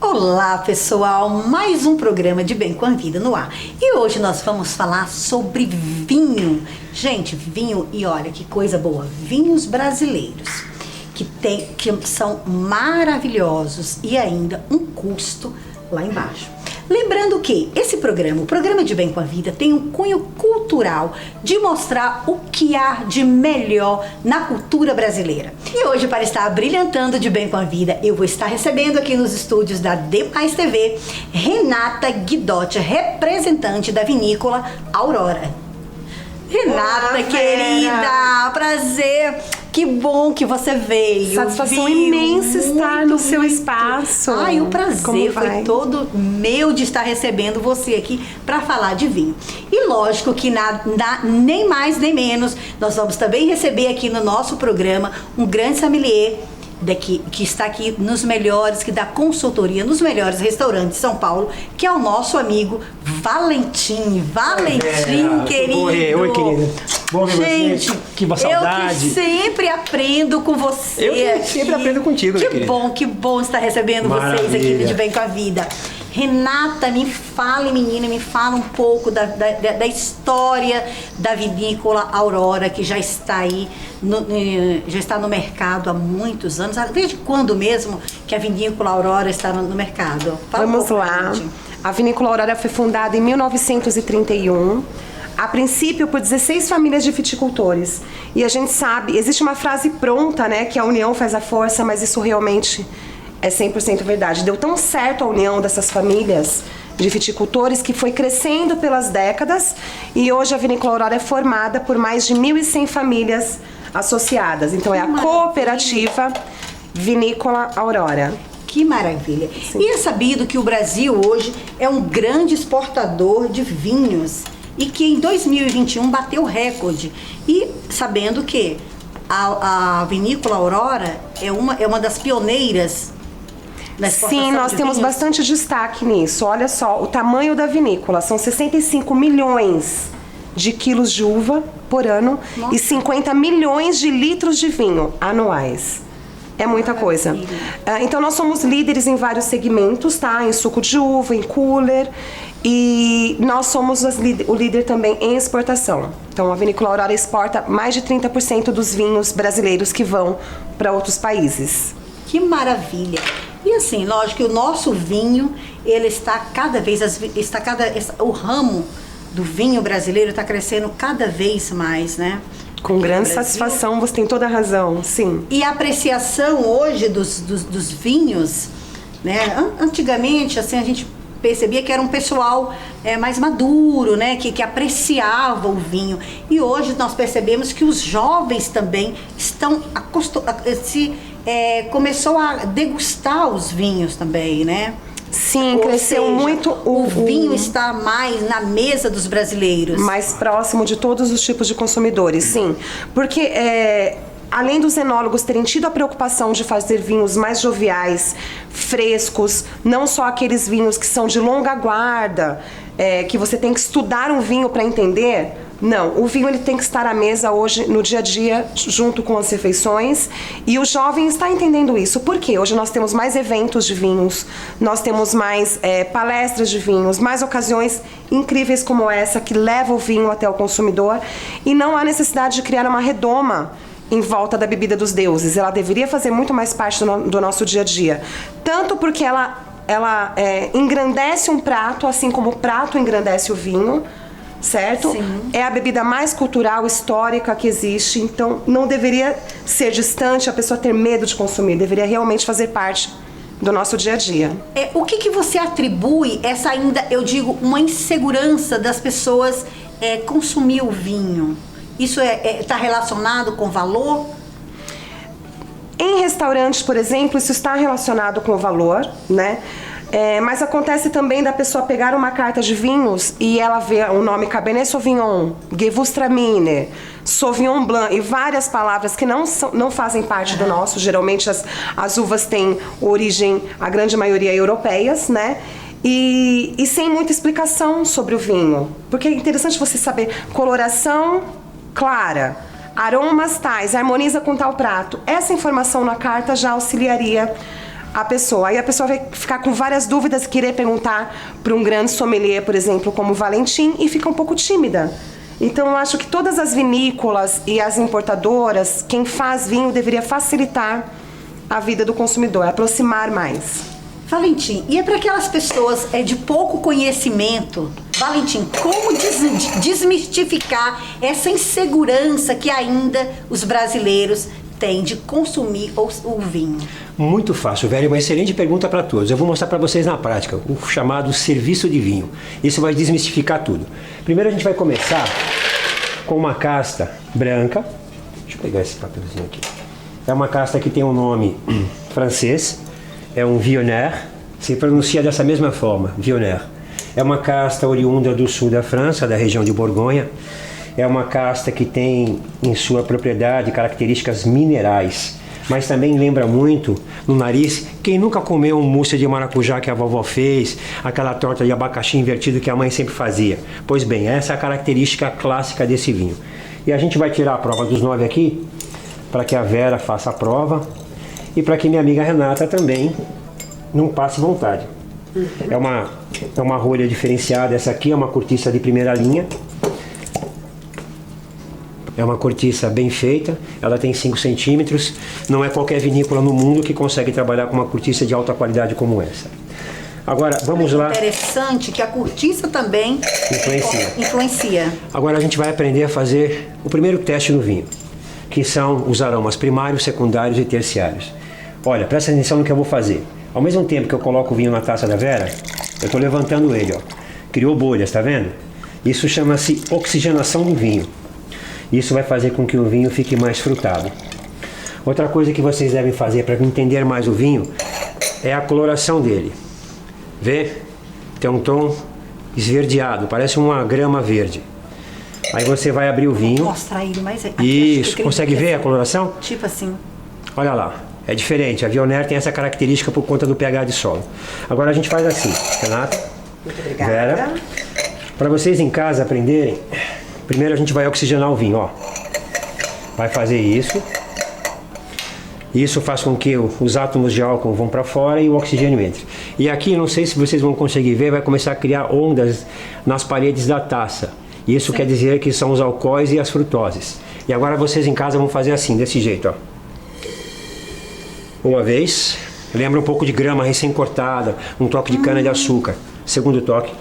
Olá pessoal, mais um programa de Bem com a Vida no ar. E hoje nós vamos falar sobre vinho. Gente, vinho, e olha que coisa boa, vinhos brasileiros que são maravilhosos e ainda um custo lá embaixo. Lembrando que esse programa, o programa de Bem com a Vida, tem um cunho cultural de mostrar o que há de melhor na cultura brasileira. E hoje, para estar brilhantando de Bem com a Vida, eu vou estar recebendo aqui nos estúdios da Demais TV, Renata Guidotti, representante da vinícola Aurora. Renata, olá, querida, prazer. Que bom que você veio. Satisfação imensa estar no seu espaço. Ai, o prazer foi todo meu de estar recebendo você aqui para falar de vinho. E lógico que nem mais nem menos, nós vamos também receber aqui no nosso programa um grande sommelier que está aqui nos melhores, que dá consultoria nos melhores restaurantes de São Paulo, que é o nosso amigo Valentim. Valentim, querido. Oi, querida. Bom ver você. Que saudade. Eu que sempre aprendo com você. Eu sempre aprendo contigo, que bom estar recebendo vocês aqui no De Bem com a Vida. Renata, me fala um pouco da história da vinícola Aurora, que já está aí, já está no mercado há muitos anos. Desde quando mesmo que a vinícola Aurora está no mercado? Vamos lá. A vinícola Aurora foi fundada em 1931. A princípio por 16 famílias de viticultores. E a gente sabe, existe uma frase pronta, né, que a união faz a força, mas isso realmente é 100% verdade. Deu tão certo a união dessas famílias de viticultores que foi crescendo pelas décadas e hoje a vinícola Aurora é formada por mais de 1.100 famílias associadas. Então é a cooperativa Vinícola Aurora. Que maravilha. Sim. E é sabido que o Brasil hoje é um grande exportador de vinhos e que em 2021 bateu recorde. E sabendo que a vinícola Aurora é uma das pioneiras. Sim, nós temos bastante destaque nisso. Olha só, o tamanho da vinícola são 65 milhões de quilos de uva por ano. Nossa. E 50 milhões de litros de vinho anuais. É muita coisa. Então nós somos líderes em vários segmentos, tá? Em suco de uva, em cooler. E nós somos o líder também em exportação. Então a vinícola Aurora exporta mais de 30% dos vinhos brasileiros que vão para outros países. Que maravilha! E assim, lógico que o nosso vinho, ele está o ramo do vinho brasileiro está crescendo cada vez mais, né? Com grande satisfação, você tem toda a razão, sim. E a apreciação hoje dos vinhos, né? Antigamente, assim, a gente percebia que era um pessoal mais maduro, né? Que apreciava o vinho. E hoje nós percebemos que os jovens também estão começou a degustar os vinhos também, né? Sim, cresceu muito. O vinho está mais na mesa dos brasileiros. Mais próximo de todos os tipos de consumidores, sim. Porque além dos enólogos terem tido a preocupação de fazer vinhos mais joviais, frescos, não só aqueles vinhos que são de longa guarda, que você tem que estudar um vinho para entender. Não, o vinho ele tem que estar à mesa hoje, no dia a dia, junto com as refeições. E o jovem está entendendo isso. Por quê? Hoje nós temos mais eventos de vinhos, nós temos mais palestras de vinhos, mais ocasiões incríveis como essa, que leva o vinho até o consumidor. E não há necessidade de criar uma redoma em volta da bebida dos deuses. Ela deveria fazer muito mais parte do nosso dia a dia. Tanto porque ela engrandece um prato, assim como o prato engrandece o vinho, certo? Sim. É a bebida mais cultural, histórica que existe, então não deveria ser distante, a pessoa ter medo de consumir, deveria realmente fazer parte do nosso dia a dia. O que você atribui essa ainda, eu digo, uma insegurança das pessoas consumir o vinho? Isso está relacionado com valor? Em restaurantes, por exemplo, isso está relacionado com o valor, né? Mas acontece também da pessoa pegar uma carta de vinhos e ela vê o nome Cabernet Sauvignon, Gewürztraminer, Sauvignon Blanc e várias palavras que não fazem parte do nosso. Geralmente as uvas têm origem, a grande maioria, europeias, né? E sem muita explicação sobre o vinho. Porque é interessante você saber coloração clara, aromas tais, harmoniza com tal prato. Essa informação na carta já auxiliaria a pessoa. Aí a pessoa vai ficar com várias dúvidas, querer perguntar para um grande sommelier, por exemplo, como o Valentim, e fica um pouco tímida. Então eu acho que todas as vinícolas e as importadoras, quem faz vinho deveria facilitar a vida do consumidor, aproximar mais. Valentim, e é para aquelas pessoas de pouco conhecimento, Valentim, como desmistificar essa insegurança que ainda os brasileiros têm de consumir o vinho? Muito fácil, velho. Uma excelente pergunta para todos. Eu vou mostrar para vocês na prática o chamado serviço de vinho. Isso vai desmistificar tudo. Primeiro a gente vai começar com uma casta branca. Deixa eu pegar esse papelzinho aqui. É uma casta que tem um nome francês. É um Viognier. Se pronuncia dessa mesma forma, Viognier. É uma casta oriunda do sul da França, da região de Borgonha. É uma casta que tem em sua propriedade características minerais, mas também lembra muito no nariz. Quem nunca comeu um mousse de maracujá que a vovó fez, aquela torta de abacaxi invertido que a mãe sempre fazia? Pois bem, essa é a característica clássica desse vinho. E a gente vai tirar a prova dos 9 aqui, para que a Vera faça a prova e para que minha amiga Renata também não passe vontade. É uma rolha diferenciada. Essa aqui é uma cortiça de primeira linha. É uma cortiça bem feita, ela tem 5 centímetros. Não é qualquer vinícola no mundo que consegue trabalhar com uma cortiça de alta qualidade como essa. Agora, vamos lá. Interessante que a cortiça também influencia. Agora a gente vai aprender a fazer o primeiro teste no vinho, que são os aromas primários, secundários e terciários. Olha, presta atenção no que eu vou fazer. Ao mesmo tempo que eu coloco o vinho na taça da Vera, eu estou levantando ele, ó. Criou bolhas, tá vendo? Isso chama-se oxigenação do vinho. Isso vai fazer com que o vinho fique mais frutado. Outra coisa que vocês devem fazer para entender mais o vinho é a coloração dele. Vê? Tem um tom esverdeado, parece uma grama verde. Aí você vai abrir o vinho. Vou mostrar ele mais aqui. Isso, consegue ver a coloração? Tipo assim. Olha lá, é diferente. A Viognier tem essa característica por conta do pH de solo. Agora a gente faz assim, Renata. Muito obrigada. Vera. Para vocês em casa aprenderem, primeiro a gente vai oxigenar o vinho, ó. Vai fazer isso. Isso faz com que os átomos de álcool vão para fora e o oxigênio entre. E aqui, não sei se vocês vão conseguir ver, vai começar a criar ondas nas paredes da taça. Isso quer dizer que são os alcoóis e as frutoses. E agora vocês em casa vão fazer assim, desse jeito, ó. Uma vez, lembra um pouco de grama recém-cortada, um toque de cana-de-açúcar. Segundo toque.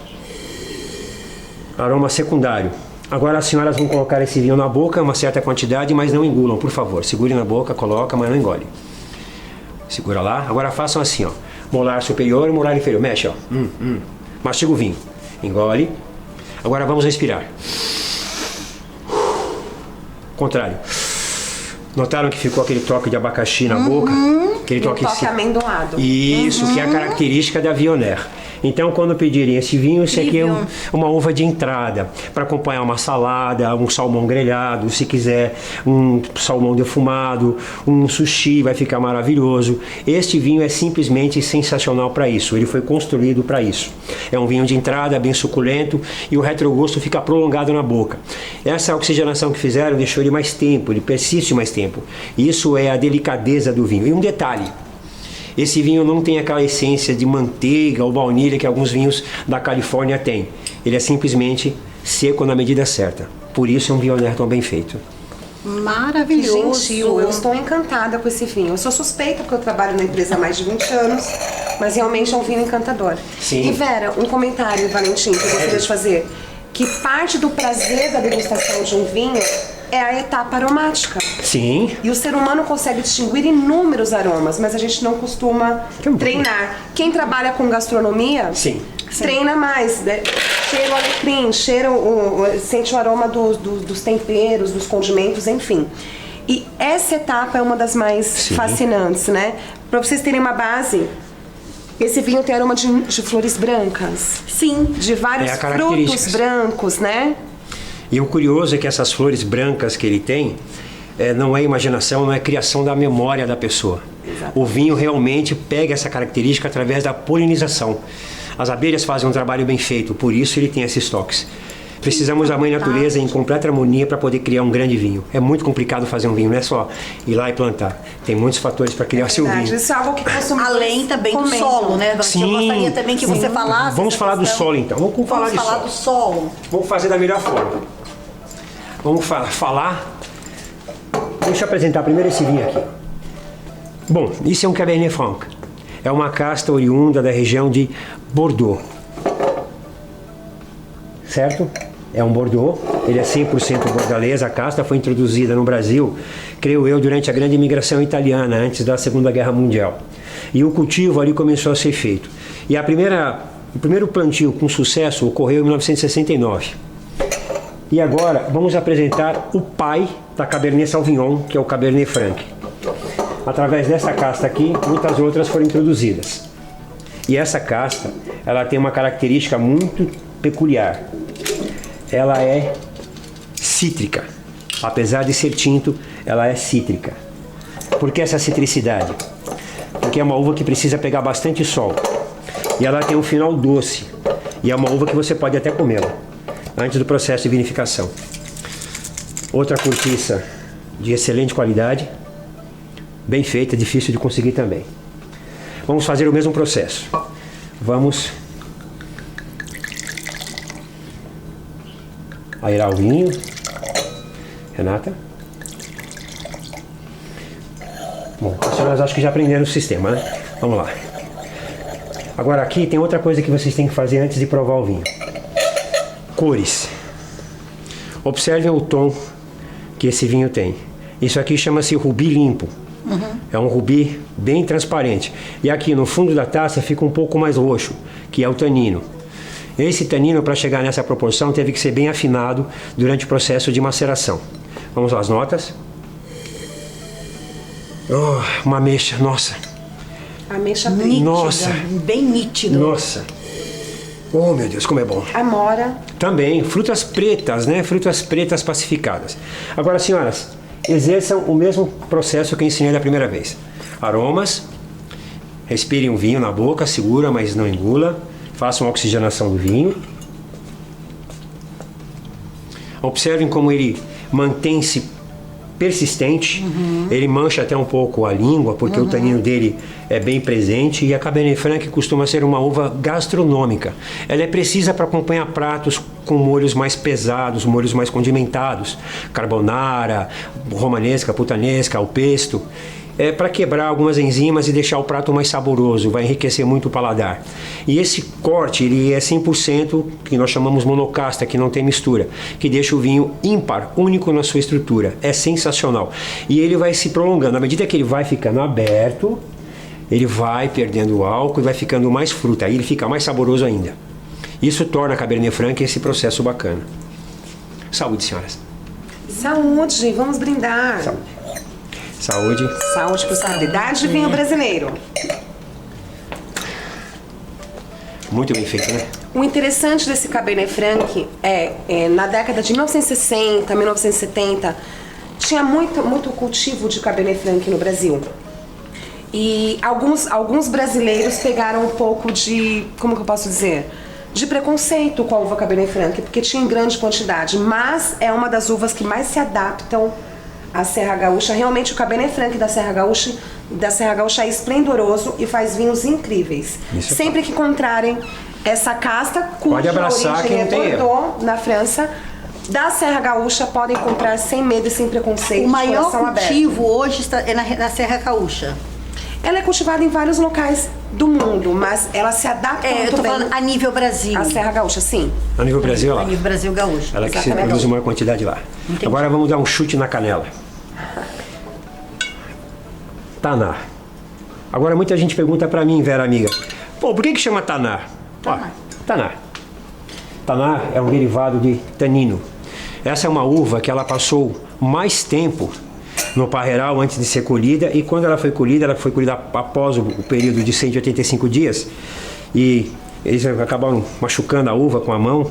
Aroma secundário. Agora as senhoras vão colocar esse vinho na boca, uma certa quantidade, mas não engulam, por favor. Segure na boca, coloca, mas não engole. Segura lá. Agora façam assim, ó. Molar superior e molar inferior. Mexe, ó. Mastiga o vinho. Engole. Agora vamos respirar. Contrário. Notaram que ficou aquele toque de abacaxi na boca? Aquele toque amendoado. Isso, que é a característica da Viognier. Então, quando pedirem esse vinho, esse aqui é uma uva de entrada, para acompanhar uma salada, um salmão grelhado, se quiser um salmão defumado, um sushi, vai ficar maravilhoso. Este vinho é simplesmente sensacional para isso, ele foi construído para isso. É um vinho de entrada, bem suculento, e o retrogosto fica prolongado na boca. Essa oxigenação que fizeram deixou ele mais tempo, ele persiste mais tempo. Isso é a delicadeza do vinho. E um detalhe, esse vinho não tem aquela essência de manteiga ou baunilha que alguns vinhos da Califórnia têm. Ele é simplesmente seco na medida certa. Por isso é um Viognier tão bem feito. Maravilhoso. Que gentil, eu estou encantada com esse vinho. Eu sou suspeita porque eu trabalho na empresa há mais de 20 anos, mas realmente é um vinho encantador. Sim. E Vera, um comentário, Valentim, que eu gostaria de fazer. Que parte do prazer da degustação de um vinho é a etapa aromática. Sim. E o ser humano consegue distinguir inúmeros aromas, mas a gente não costuma treinar. Quem trabalha com gastronomia, Sim. treina mais, né? Cheira o alecrim, sente o aroma dos temperos, dos condimentos, enfim. E essa etapa é uma das mais fascinantes, né? Para vocês terem uma base, esse vinho tem aroma de flores brancas. Sim. De vários frutos brancos, né? E o curioso é que essas flores brancas que ele tem, não é imaginação, não é criação da memória da pessoa. Exatamente. O vinho realmente pega essa característica através da polinização. As abelhas fazem um trabalho bem feito, por isso ele tem esses toques. Precisamos da mãe natureza em completa harmonia para poder criar um grande vinho. É muito complicado fazer um vinho, não é só ir lá e plantar. Tem muitos fatores para criar seu vinho. Isso é algo que consumidores Além também do comentam. solo, né? Sim, Eu gostaria também que você falasse. Vamos essa falar do questão. solo então. Vamos falar do solo. Vamos fazer da melhor forma. Vamos falar. Deixa eu apresentar primeiro esse vinho aqui. Bom, isso é um Cabernet Franc. É uma casta oriunda da região de Bordeaux. Certo? É um Bordeaux. Ele é 100% bordalês. A casta foi introduzida no Brasil, creio eu, durante a grande imigração italiana, antes da Segunda Guerra Mundial. E o cultivo ali começou a ser feito. E o primeiro plantio com sucesso ocorreu em 1969. E agora vamos apresentar o pai da Cabernet Sauvignon, que é o Cabernet Franc. Através dessa casta aqui, muitas outras foram introduzidas. E essa casta, ela tem uma característica muito peculiar. Ela é cítrica. Apesar de ser tinto, ela é cítrica. Por que essa citricidade? Porque é uma uva que precisa pegar bastante sol. E ela tem um final doce. E é uma uva que você pode até comê-la antes do processo de vinificação. Outra cortiça de excelente qualidade. Bem feita, difícil de conseguir também. Vamos fazer o mesmo processo. Vamos aerar o vinho. Renata? Bom, as senhoras acho que já aprenderam o sistema, né? Vamos lá. Agora aqui tem outra coisa que vocês têm que fazer antes de provar o vinho. Cores. Observem o tom que esse vinho tem. Isso aqui chama-se rubi limpo. É um rubi bem transparente. E aqui no fundo da taça fica um pouco mais roxo, que é o tanino. Esse tanino, para chegar nessa proporção, teve que ser bem afinado durante o processo de maceração. Vamos às notas. Oh, uma ameixa, nossa. Ameixa preta. Nítida, Nossa. bem nítido. Nossa. Oh, meu Deus, como é bom. Amora. Também, frutas pretas, né? Frutas pretas pacificadas. Agora, senhoras, exerçam o mesmo processo que eu ensinei da primeira vez. Aromas, respirem um vinho na boca, segura, mas não engula. Façam a oxigenação do vinho. Observem como ele mantém-se persistente. Ele mancha até um pouco a língua, porque o tanino dele é bem presente. E a Cabernet Franc costuma ser uma uva gastronômica. Ela é precisa para acompanhar pratos com molhos mais pesados, molhos mais condimentados. Carbonara, romanesca, putanesca, o pesto. É para quebrar algumas enzimas e deixar o prato mais saboroso, vai enriquecer muito o paladar. E esse corte, ele é 100%, que nós chamamos monocasta, que não tem mistura, que deixa o vinho ímpar, único na sua estrutura. É sensacional. E ele vai se prolongando. À medida que ele vai ficando aberto, ele vai perdendo o álcool e vai ficando mais fruta. Aí ele fica mais saboroso ainda. Isso torna a Cabernet Franc esse processo bacana. Saúde, senhoras. Saúde, vamos brindar. Saúde. Saúde. Saúde por qualidade de vinho brasileiro. Muito bem feito, né? O interessante desse Cabernet Franc é na década de 1960, 1970, tinha muito cultivo de Cabernet Franc no Brasil. E alguns brasileiros pegaram um pouco de, como que eu posso dizer, de preconceito com a uva Cabernet Franc, porque tinha em grande quantidade, mas é uma das uvas que mais se adaptam à Serra Gaúcha. Realmente o Cabernet Franc da Serra Gaúcha é esplendoroso e faz vinhos incríveis. Isso é Sempre que encontrarem essa casta, Pode cuja abraçar origem que não é tem Bordeaux, na França, da Serra Gaúcha, podem comprar sem medo e sem preconceito, O maior coração aberto. cultivo hoje é na Serra Gaúcha. Ela é cultivada em vários locais do mundo, mas ela se adapta Eu muito tô bem falando a nível Brasil. à Serra Gaúcha, sim. A nível Brasil, A lá. nível Brasil Gaúcho. Ela que se Exatamente. produz uma quantidade lá. Entendi. Agora vamos dar um chute na canela. Taná. Agora muita gente pergunta pra mim, Vera amiga, pô, por que chama Taná? Taná. Taná. Taná é um derivado de tanino. Essa é uma uva que ela passou mais tempo no parreiral antes de ser colhida, e quando ela foi colhida após o período de 185 dias, e eles acabaram machucando a uva com a mão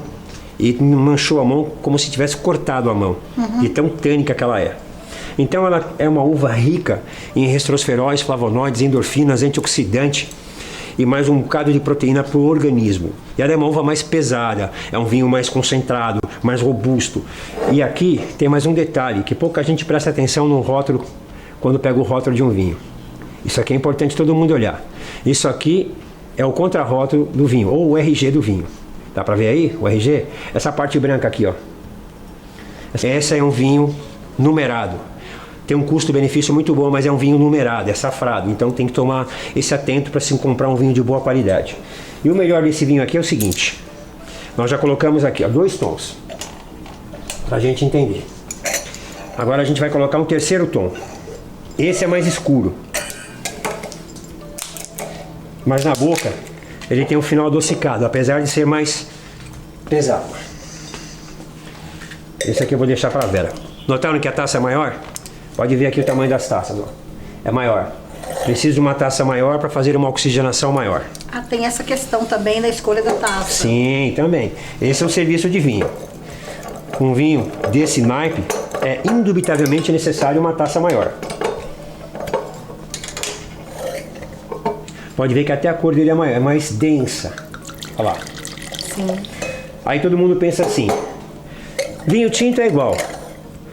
e manchou a mão como se tivesse cortado a mão, de tão tânica que ela é. Então ela é uma uva rica em resveratrol, flavonoides, endorfinas, antioxidante, e mais um bocado de proteína para o organismo. E ela é uma uva mais pesada, é um vinho mais concentrado, mais robusto. E aqui tem mais um detalhe, que pouca gente presta atenção no rótulo quando pega o rótulo de um vinho. Isso aqui é importante todo mundo olhar. Isso aqui é o contrarótulo do vinho, ou o RG do vinho. Dá para ver aí o RG? Essa parte branca aqui, ó. Essa é um vinho numerado. Tem um custo-benefício muito bom, mas é um vinho numerado, é safrado. Então tem que tomar esse atento para se comprar um vinho de boa qualidade. E o melhor desse vinho aqui é o seguinte. Nós já colocamos aqui, ó, 2 tons. Para a gente entender. Agora a gente vai colocar um terceiro tom. Esse é mais escuro. Mas na boca ele tem um final adocicado, apesar de ser mais pesado. Esse aqui eu vou deixar para a Vera. Notaram que a taça é maior? Pode ver aqui o tamanho das taças, ó. É maior. Preciso de uma taça maior para fazer uma oxigenação maior. Ah, tem essa questão também da escolha da taça. Sim, também. Esse é o serviço de vinho. Um vinho desse naipe é indubitavelmente necessário uma taça maior. Pode ver que até a cor dele é maior, é mais densa. Olha lá. Sim. Aí todo mundo pensa assim, vinho tinto é igual.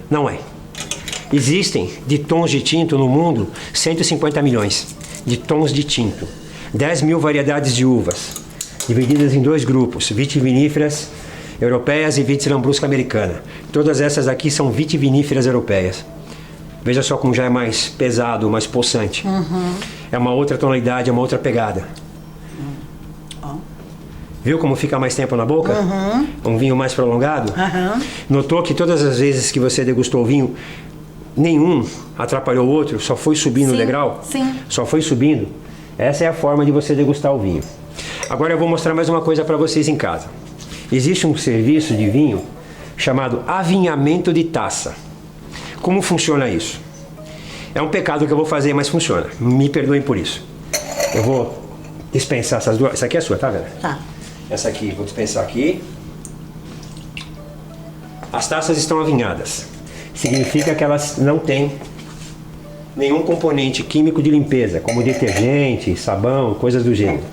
Não é. Existem de tons de tinto no mundo 150 milhões de tons de tinto. 10 mil variedades de uvas, divididas em 2 grupos, vitiviníferas europeias e vitis lambrusca americana. Todas essas aqui são vitiviníferas europeias. Veja só como já é mais pesado, mais possante. É uma outra tonalidade, é uma outra pegada. Viu como fica mais tempo na boca? Um vinho mais prolongado? Notou que todas as vezes que você degustou o vinho, nenhum atrapalhou o outro, só foi subindo o degrau? Sim. Só foi subindo? Essa é a forma de você degustar o vinho. Agora eu vou mostrar mais uma coisa para vocês em casa. Existe um serviço de vinho chamado avinhamento de taça. Como funciona isso? É um pecado que eu vou fazer, mas funciona. Me perdoem por isso. Eu vou dispensar essas duas. Essa aqui é sua, tá, Vera? Tá. Essa aqui, vou dispensar aqui. As taças estão avinhadas. Significa que elas não têm nenhum componente químico de limpeza, como detergente, sabão, coisas do gênero.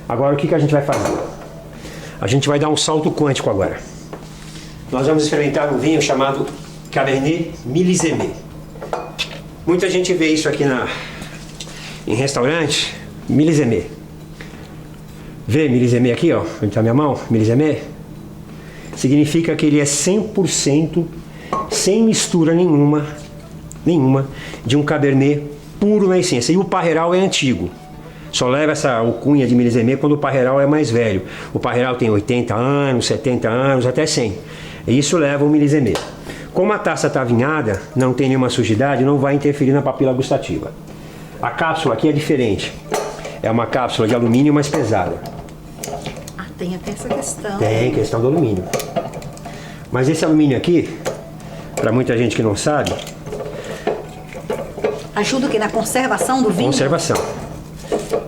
Agora o que a gente vai fazer? A gente vai dar um salto quântico agora. Nós vamos experimentar um vinho chamado Cabernet Millésimé. Muita gente vê isso aqui em restaurante, Millésimé. Vê Millésimé aqui, ó, onde está minha mão, Millésimé? Significa que ele é 100% sem mistura nenhuma de um Cabernet puro na essência. E o Parreiral é antigo. Só leva essa alcunha de Millésimé quando o Parreiral é mais velho. O Parreiral tem 80 anos, 70 anos, até 100. E isso leva o Millésimé. Como a taça está avinhada, não tem nenhuma sujidade, não vai interferir na papila gustativa. A cápsula aqui é diferente. É uma cápsula de alumínio mais pesada. Ah, tem até essa questão. Tem questão do alumínio. Mas esse alumínio aqui, para muita gente que não sabe... Ajuda o quê? Na conservação do vinho? Conservação.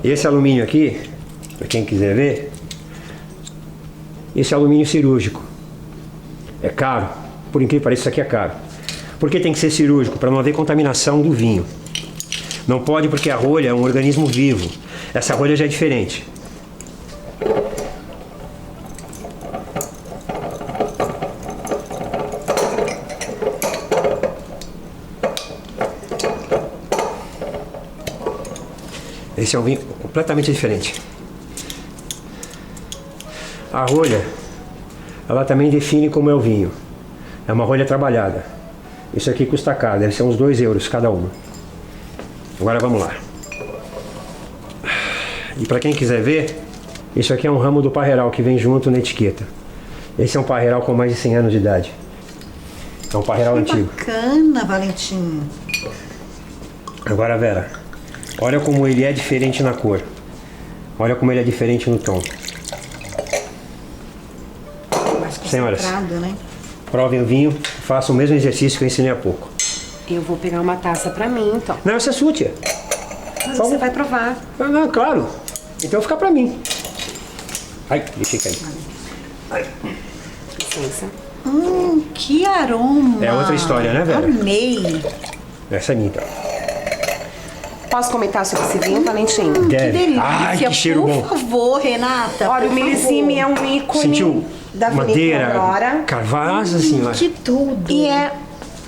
Esse alumínio aqui, para quem quiser ver, esse é alumínio cirúrgico. É caro. Por incrível que pareça, isso aqui é caro. Por que tem que ser cirúrgico? Para não haver contaminação do vinho. Não pode porque a rolha é um organismo vivo. Essa rolha já é diferente. Esse é um vinho completamente diferente. A rolha, ela também define como é o vinho. É uma rolha trabalhada. Isso aqui custa caro, deve ser uns 2 euros cada uma. Agora vamos lá. E para quem quiser ver, isso aqui é um ramo do Parreiral que vem junto na etiqueta. Esse é um Parreiral com mais de 100 anos de idade. É um Parreiral antigo. Bacana, Valentim. Agora, Vera, olha como ele é diferente na cor. Olha como ele é diferente no tom. Mais Senhoras, concentrado, né? provem o vinho, façam o mesmo exercício que eu ensinei há pouco. Eu vou pegar uma taça pra mim, então. Não, essa é sua, tia. Mas você vai provar. Ah, não, claro. Então fica pra mim. Ai, deixei cair. Ai. Licença. Que aroma. É outra história, né, Vera? Amei. Essa é minha, então. Posso comentar sobre esse vinho, Valentim? Que Deve. delícia. Ai, que cheiro por bom. favor, Renata. Olha, o por milésime é favor. um ícone Sentiu da vinícola madeira, Aurora. carvalho, nossa senhora. Que tudo. E é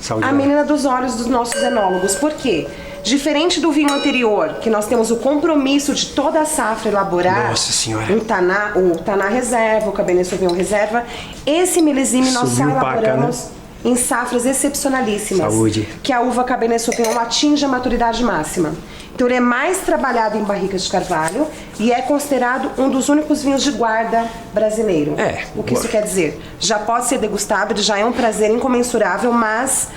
Saúde, a Vera. menina dos olhos dos nossos enólogos. Por quê? Diferente do vinho anterior, que nós temos o compromisso de toda a safra elaborar Nossa Senhora. o Taná Reserva, o Cabernet Sauvignon Reserva, esse milésime nós só Subiu o paca, elaboramos em safras excepcionalíssimas. Saúde. Que a uva Cabernet Sauvignon atinge a maturidade máxima. Então ele é mais trabalhado em barricas de carvalho e é considerado um dos únicos vinhos de guarda brasileiro. É, O que isso quer dizer? Já pode ser degustado, ele já é um prazer incomensurável, mas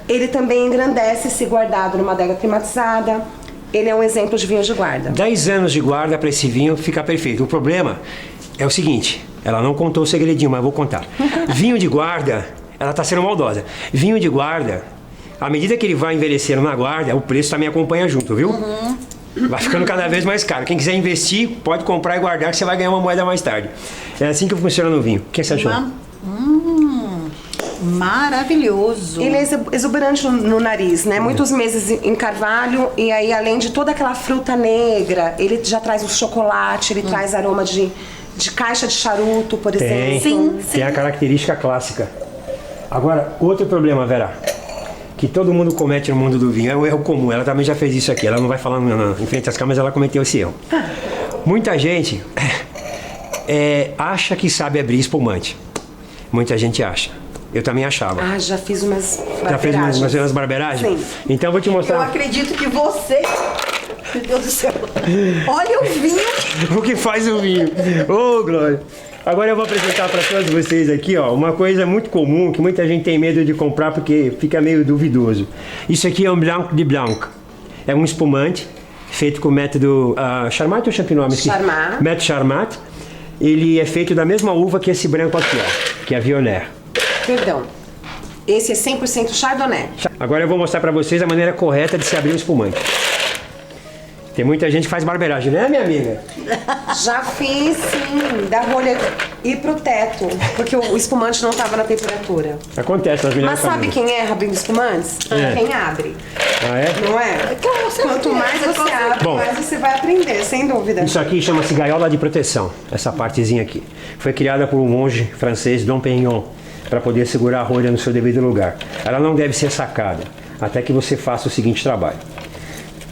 ele também engrandece se guardado numa adega climatizada. Ele é um exemplo de vinho de guarda. 10 anos de guarda para esse vinho fica perfeito. O problema é o seguinte, ela não contou o segredinho, mas eu vou contar. Vinho de guarda, ela tá sendo maldosa. Vinho de guarda, à medida que ele vai envelhecendo na guarda, o preço também acompanha junto, viu? Vai ficando cada vez mais caro. Quem quiser investir, pode comprar e guardar que você vai ganhar uma moeda mais tarde. É assim que funciona no vinho. O que você achou? Maravilhoso. Ele é exuberante no nariz, né? Muitos meses em carvalho e aí além de toda aquela fruta negra, ele já traz o chocolate, ele traz aroma de caixa de charuto, por Tem, exemplo. tem a característica clássica. Agora, outro problema, Vera, que todo mundo comete no mundo do vinho, é um erro comum. Ela também já fez isso aqui. Ela não vai falar em frente às câmeras, ela cometeu esse erro. Muita gente acha que sabe abrir espumante. Muita gente acha. Eu também achava. Ah, já fiz umas Já fez umas barberagens? Sim. Então eu vou te Eu mostrar acredito que você... Meu Deus do céu. Olha o vinho. o que faz o vinho. Ô, Glória! Agora eu vou apresentar para todos vocês aqui, ó, uma coisa muito comum que muita gente tem medo de comprar porque fica meio duvidoso. Isso aqui é um Blanc de Blanc. É um espumante feito com o método Charmat ou Champenois? Charmat. Método Charmat. Ele é feito da mesma uva que esse branco aqui, ó, que é a Viognier. Perdão. Esse é 100% Chardonnay. Agora eu vou mostrar para vocês a maneira correta de se abrir o espumante. Tem muita gente que faz barbeiragem, né, minha amiga? Já fiz, sim, da rolha ir pro teto, porque o espumante não estava na temperatura. Acontece nas melhores Mas sabe famílias. quem erra abrindo espumantes? É. Quem abre, Ah, é? não é? Com certeza, Quanto mais com você abre, Bom. mais você vai aprender, sem dúvida. Isso aqui chama-se gaiola de proteção, essa partezinha aqui. Foi criada por um monge francês, Dom Pignon, para poder segurar a rolha no seu devido lugar. Ela não deve ser sacada, até que você faça o seguinte trabalho.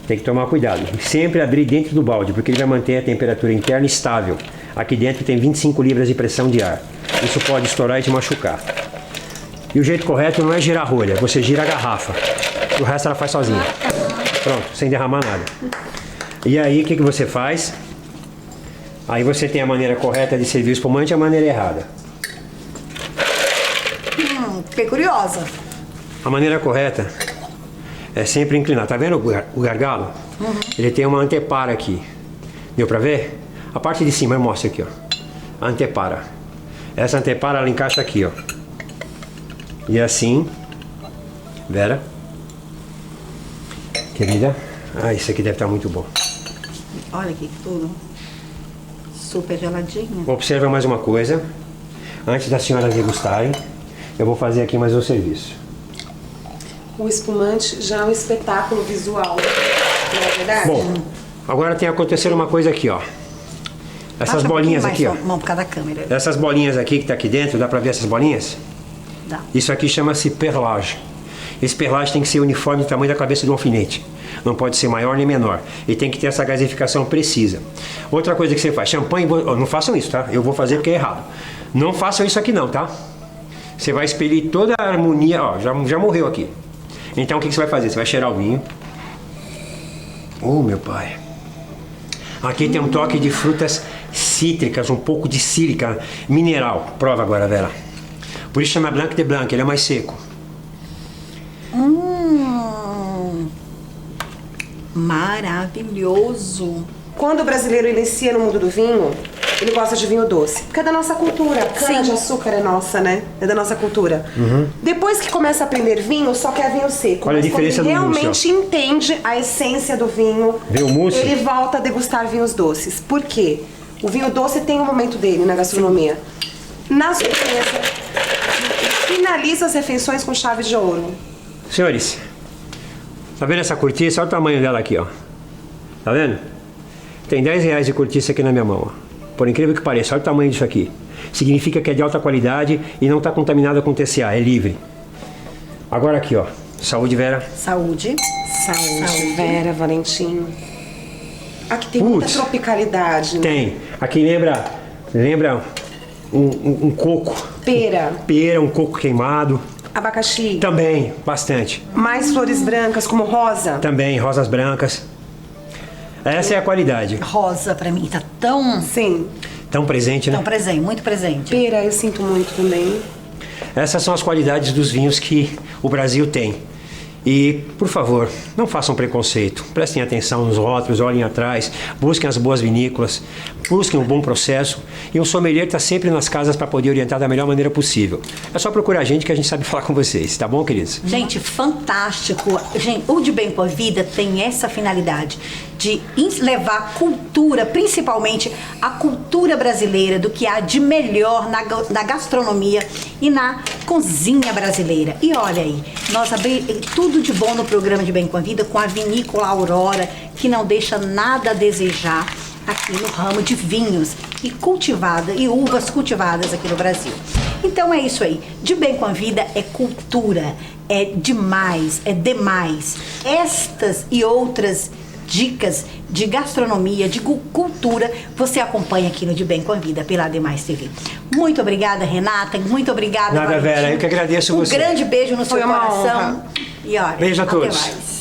Tem que tomar cuidado. Sempre abrir dentro do balde, porque ele vai manter a temperatura interna estável. Aqui dentro tem 25 libras de pressão de ar. Isso pode estourar e te machucar. E o jeito correto não é girar a rolha, você gira a garrafa. O resto ela faz sozinha. Pronto, sem derramar nada. E aí, o que você faz? Aí você tem a maneira correta de servir o espumante e a maneira errada. Fiquei curiosa. A maneira correta é sempre inclinar. Tá vendo o gargalo? Ele tem uma antepara aqui. Deu pra ver? A parte de cima, eu mostro aqui, ó. A antepara. Essa antepara, ela encaixa aqui, ó. E assim... Vera? Querida? Ah, isso aqui deve estar muito bom. Olha que tudo. Super geladinho. Observa mais uma coisa. Antes das senhoras degustarem, eu vou fazer aqui mais um serviço. O espumante já é um espetáculo visual, não é verdade? Bom, agora tem acontecido uma coisa aqui, ó. Essas Baixa um bolinhas pouquinho aqui, mais ó. mão por causa da câmera. Essas bolinhas aqui que tá aqui dentro, dá pra ver essas bolinhas? Dá. Isso aqui chama-se perlage. Esse perlage tem que ser uniforme do tamanho da cabeça do alfinete. Não pode ser maior nem menor. E tem que ter essa gasificação precisa. Outra coisa que você faz, champanhe, não façam isso, tá? Eu vou fazer porque é errado. Não façam isso aqui não, tá? Você vai expelir toda a harmonia, ó, já morreu aqui. Então o que você vai fazer? Você vai cheirar o vinho. Oh, meu pai. Aqui tem um toque de frutas cítricas, um pouco de sílica mineral. Prova agora, Vera. Por isso chama Blanc de Blanc, ele é mais seco. Maravilhoso. Quando o brasileiro inicia no mundo do vinho, ele gosta de vinho doce. Porque é da nossa cultura. Cana de açúcar é nossa, né? É da nossa cultura. Depois que começa a aprender vinho, só quer vinho seco. Olha a Mas diferença quando ele do mousse, realmente entende a essência do vinho, Vê o mousse? ele volta a degustar vinhos doces. Por quê? O vinho doce tem um momento dele na gastronomia. Na sobremesa, finaliza as refeições com chave de ouro. Senhores, tá vendo essa cortiça? Olha o tamanho dela aqui, ó. Tá vendo? Tem R$10 de cortiça aqui na minha mão. Ó. Por incrível que pareça, olha o tamanho disso aqui. Significa que é de alta qualidade e não está contaminada com TCA, é livre. Agora aqui, ó. Saúde, Vera. Saúde. Saúde, Vera, Valentim. Aqui tem muita tropicalidade. Tem. Aqui lembra um coco. Pera. Pera, um coco queimado. Abacaxi. Também, bastante. Mais flores brancas, como rosa. Também, rosas brancas. Essa é a qualidade. Rosa, pra mim, tá tão Sim. Tão presente, né? presente, muito presente. Pera, eu sinto muito também. Essas são as qualidades dos vinhos que o Brasil tem. E, por favor, não façam preconceito. Prestem atenção nos rótulos, olhem atrás, busquem as boas vinícolas, busquem um bom processo. E um sommelier está sempre nas casas para poder orientar da melhor maneira possível. É só procurar a gente que a gente sabe falar com vocês, tá bom, queridos? Gente, fantástico. Gente, o De Bem com a Vida tem essa finalidade de levar cultura, principalmente a cultura brasileira, do que há de melhor na gastronomia e na cozinha brasileira. E olha aí, nós abrimos tudo de bom no programa De Bem com a Vida com a vinícola Aurora, que não deixa nada a desejar aqui no ramo de vinhos e uvas cultivadas aqui no Brasil. Então é isso aí. De Bem com a Vida é cultura, é demais, é demais. Estas e outras dicas de gastronomia, de cultura, você acompanha aqui no De Bem com a Vida pela Ademais TV. Muito obrigada, Renata. Muito obrigada, Nada, Valentim. Vera, eu que agradeço você. Um grande beijo no seu Foi uma coração. honra. E olha, Beijo a até todos. mais.